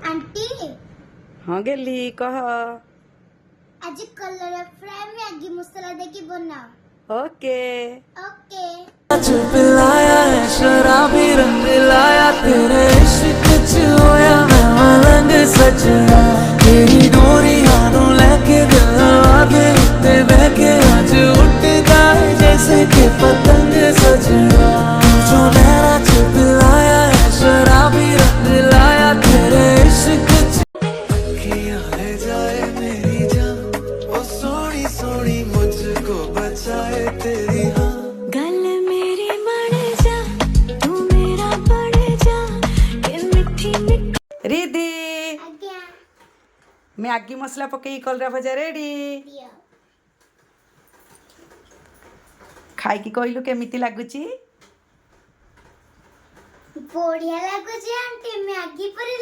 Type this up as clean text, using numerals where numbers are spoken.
Aunty हाँ गेली कह। आज कलर फ्राई मैगी मसाला देके बनाओ। ओके। ओके। पिलाया है शराबी रंग लाया तेरे इश्क च होया मैं मलंग सजना तेरी डोरी हाथों लेके दिल आगे उत्ते बह के आज उठदा है जैसे कि पतंग सजना जो नैना च पिलाया है शराबी रंग लाया तेरे इश्क च किया ले जाए मेरी जान ओ सोनी सोनी मुझको बचाए तेरी हाँ गल मेरी मर जा तू मेरा बढ़ जा के मिठी मिठी रिदी आज्ञा मैगी मसला पकई कलरा भजा रेडी। दियो। खाई की कहलु केमिति लागुची? बढ़िया लागुची आंटी मैगी परी